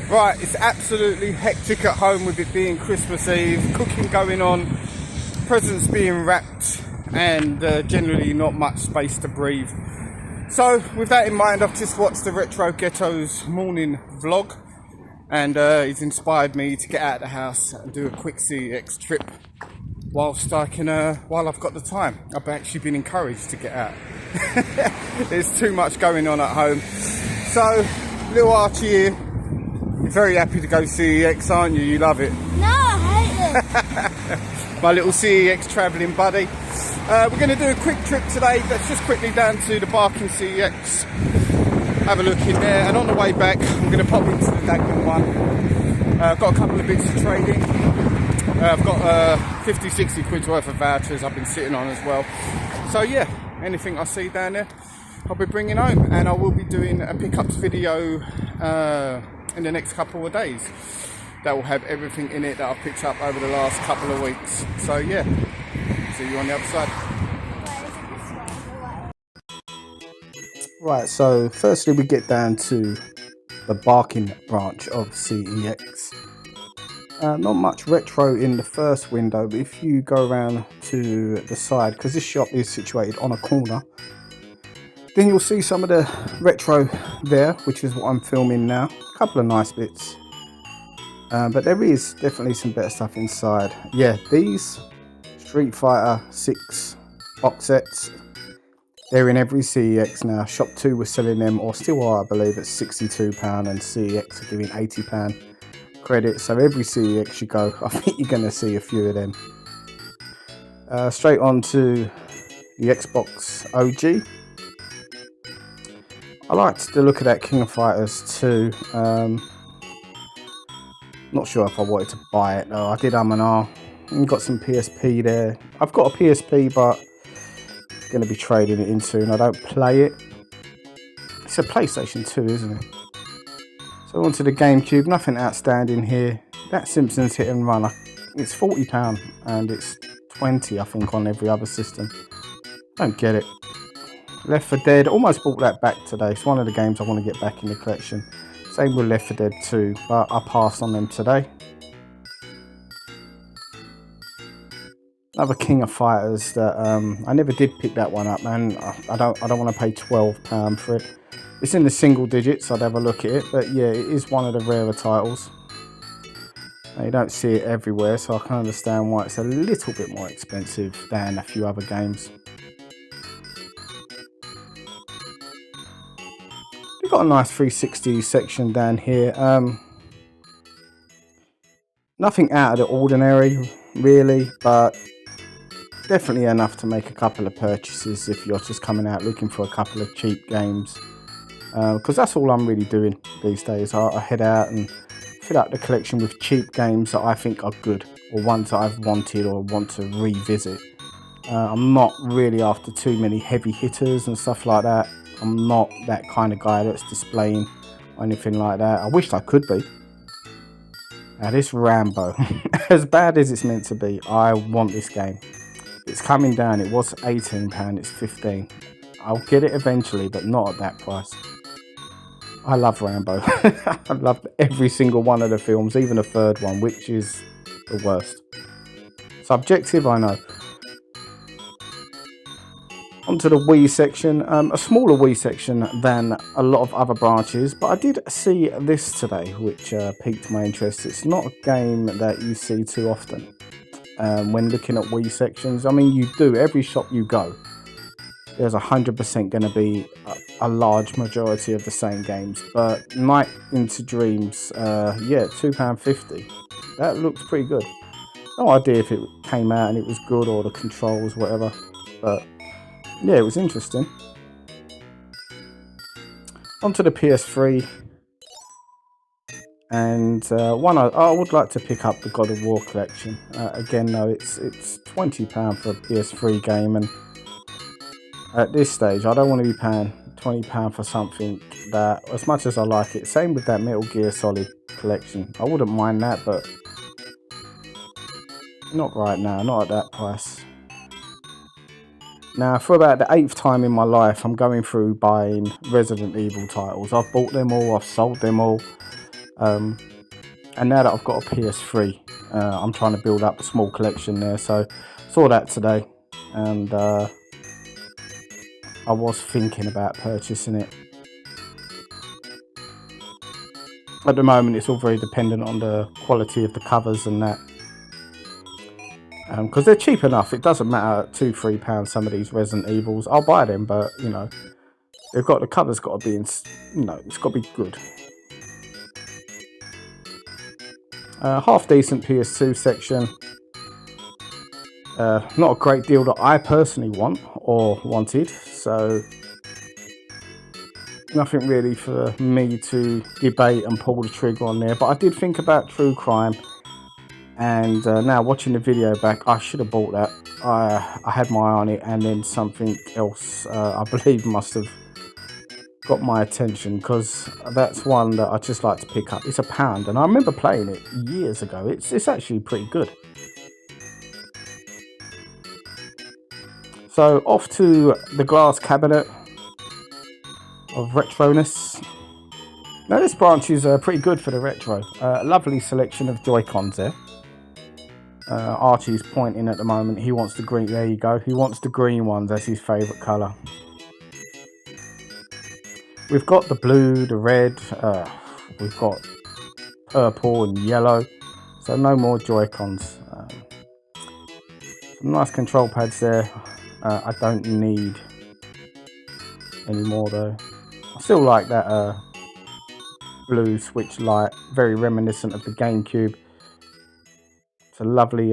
Right, it's absolutely hectic at home with it being Christmas Eve, cooking going on, presents being wrapped, and generally not much space to breathe. So with that in mind, I've just watched the Retro Ghetto's morning vlog, and it's inspired me to get out of the house and do a quick CEX trip whilst while I've got the time. I've actually been encouraged to get out. There's too much going on at home. So, little Archie here, you're very happy to go CEX, aren't you? You love it. No, I hate it. My little CEX travelling buddy. We're going to do a quick trip today. Let's just quickly down to the Barking CEX, have a look in there, and on the way back I'm going to pop into the Dagenham one. I've got a couple of bits of trading. I've got 50-60 quid's worth of vouchers I've been sitting on as well. So yeah, anything I see down there I'll be bringing home, and I will be doing a pickups video in the next couple of days that will have everything in it that I've picked up over the last couple of weeks. So yeah, see you on the other side. Right, so firstly we get down to the Barking branch of CEX. Not much retro in the first window, but if you go around to the side, because this shop is situated on a corner, then you'll see some of the retro there, which is what I'm filming now. A couple of nice bits, but there is definitely some better stuff inside. Yeah, these Street Fighter 6 box sets, they're in every CEX now. Shop 2 was selling them, or still are, I believe, at £62, and CEX are giving £80 credit. So every CEX you go, I think you're going to see a few of them. Straight on to the Xbox OG. I liked the look of that King of Fighters 2. Not sure if I wanted to buy it though. I did and ah. Got some PSP there. I've got a PSP, but going to be trading it in soon. I don't play it. It's a PlayStation 2, isn't it? So onto the GameCube. Nothing outstanding here. That Simpsons Hit and Run, it's £40 and it's £20 I think on every other system. Don't get it. Left 4 Dead, almost bought that back today. It's one of the games I want to get back in the collection. Same with Left 4 Dead 2, but I passed on them today. Another King of Fighters that I never did pick that one up, man. I don't want to pay £12 for it. It's in the single digits, I'd have a look at it, but yeah, it is one of the rarer titles. Now, you don't see it everywhere, so I can understand why it's a little bit more expensive than a few other games. We've got a nice 360 section down here. Nothing out of the ordinary, really, but definitely enough to make a couple of purchases if you're just coming out looking for a couple of cheap games. Because that's all I'm really doing these days. I head out and fill out the collection with cheap games that I think are good, or ones that I've wanted or want to revisit. I'm not really after too many heavy hitters and stuff like that. I'm not that kind of guy that's displaying or anything like that. I wish I could be. Now this Rambo, as bad as it's meant to be, I want this game. It's coming down. It was £18, it's £15. I'll get it eventually, but not at that price. I love Rambo. I love every single one of the films, even the third one, which is the worst. Subjective, I know. Onto the Wii section, a smaller Wii section than a lot of other branches, but I did see this today, which piqued my interest. It's not a game that you see too often when looking at Wii sections. I mean, you do, every shop you go, there's 100% going to be a large majority of the same games. But Night into Dreams, yeah, £2.50. That looks pretty good. No idea if it came out and it was good or the controls, whatever. But yeah, it was interesting. Onto the PS3. And one I would like to pick up the God of War collection. Again, though, it's £20 for a PS3 game, and at this stage, I don't want to be paying £20 for something that, as much as I like it, same with that Metal Gear Solid collection. I wouldn't mind that, but not right now, not at that price. Now, for about the 8th time in my life, I'm going through buying Resident Evil titles. I've bought them all, I've sold them all. And now that I've got a PS3, I'm trying to build up a small collection there. So saw that today, and I was thinking about purchasing it. At the moment, it's all very dependent on the quality of the covers and that. Because they're cheap enough. It doesn't matter, £2-3 some of these Resident Evils. I'll buy them, but you know, they've got, the cover's got to be in, you know, it's got to be good. Half decent PS2 section. Not a great deal that I personally want or wanted, so nothing really for me to debate and pull the trigger on there. But I did think about True Crime, and now watching the video back, I should have bought that. I had my eye on it, and then something else I believe must have got my attention, because that's one that I just like to pick up. It's £1, and I remember playing it years ago. It's actually pretty good. So off to the glass cabinet of retroness. Now this branch is pretty good for the retro. Lovely selection of Joy-Cons there. Archie's pointing at the moment. He wants the green. There you go. He wants the green ones. That's his favourite colour. We've got the blue, the red. We've got purple and yellow. So no more Joy-Cons. Some nice control pads there. I don't need any more though. I still like that blue switch light, very reminiscent of the GameCube. It's a lovely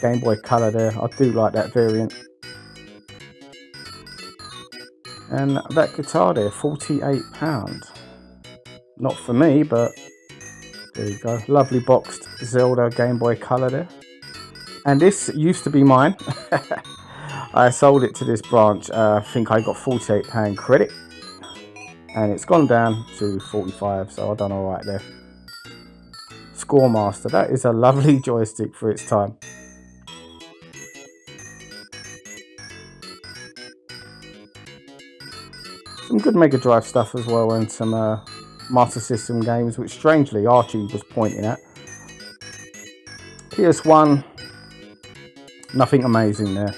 Game Boy Color there. I do like that variant. And that guitar there, £48. Not for me, but there you go. Lovely boxed Zelda Game Boy Color there. And this used to be mine. I sold it to this branch. I think I got £48 credit, and it's gone down to 45, so I've done all right there. Scoremaster, that is a lovely joystick for its time. Some good Mega Drive stuff as well, and some Master System games, which strangely Archie was pointing at. PS1, nothing amazing there.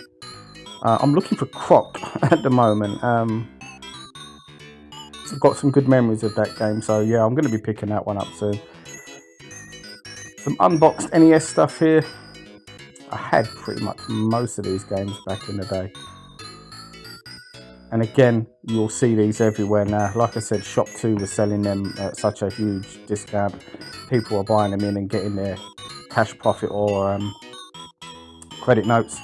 I'm looking for Croc at the moment. I've got some good memories of that game, so yeah, I'm going to be picking that one up soon. Some unboxed NES stuff here. I had pretty much most of these games back in the day. And again, you'll see these everywhere now. Like I said, Shop 2 was selling them at such a huge discount. People are buying them in and getting their cash profit or credit notes.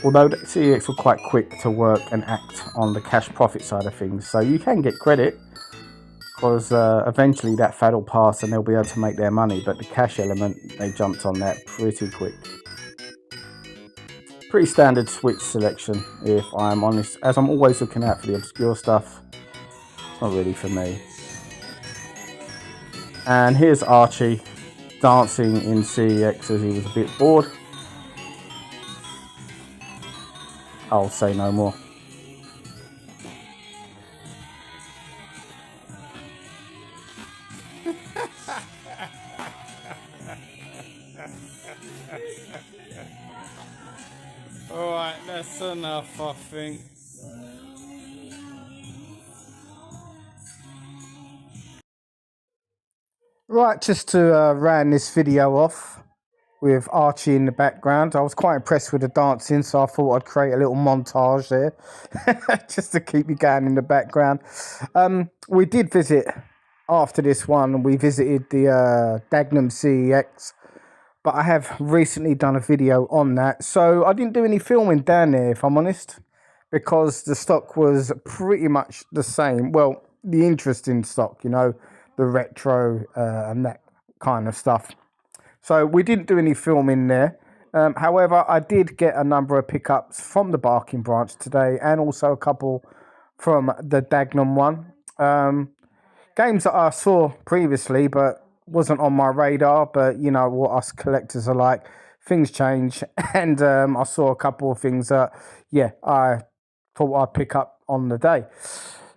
Although the CEX were quite quick to work and act on the cash profit side of things. So you can get credit, because eventually that fad will pass and they'll be able to make their money. But the cash element, they jumped on that pretty quick. Pretty standard Switch selection, if I'm honest. As I'm always looking out for the obscure stuff, it's not really for me. And here's Archie dancing in CEX as he was a bit bored. I'll say no more. Alright, that's enough, I think. Right, just to round this video off with Archie in the background. I was quite impressed with the dancing, so I thought I'd create a little montage there just to keep you going in the background. We did visit, after this one, we visited the Dagenham CEX, but I have recently done a video on that, so I didn't do any filming down there, if I'm honest, because the stock was pretty much the same. Well, the interesting stock, you know, the retro and that kind of stuff. So we didn't do any filming there. However, I did get a number of pickups from the Barking branch today, and also a couple from the Dagenham one. Games that I saw previously, but wasn't on my radar. But you know what us collectors are like. Things change, and I saw a couple of things that, yeah, I thought I'd pick up on the day.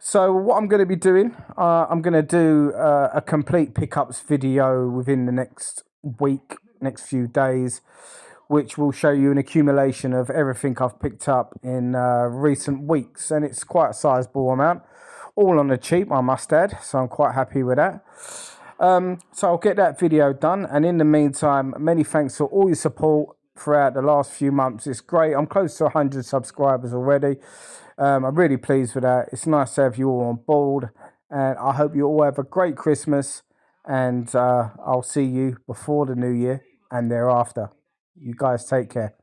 So what I'm going to be doing, I'm going to do a complete pickups video within the next week, next few days, which will show you an accumulation of everything I've picked up in recent weeks. And it's quite a sizable amount, all on the cheap, I must add. So I'm quite happy with that. So I'll get that video done. And in the meantime, many thanks for all your support throughout the last few months. It's great. I'm close to 100 subscribers already. I'm really pleased with that. It's nice to have you all on board. And I hope you all have a great Christmas. And I'll see you before the new year and thereafter. You guys take care.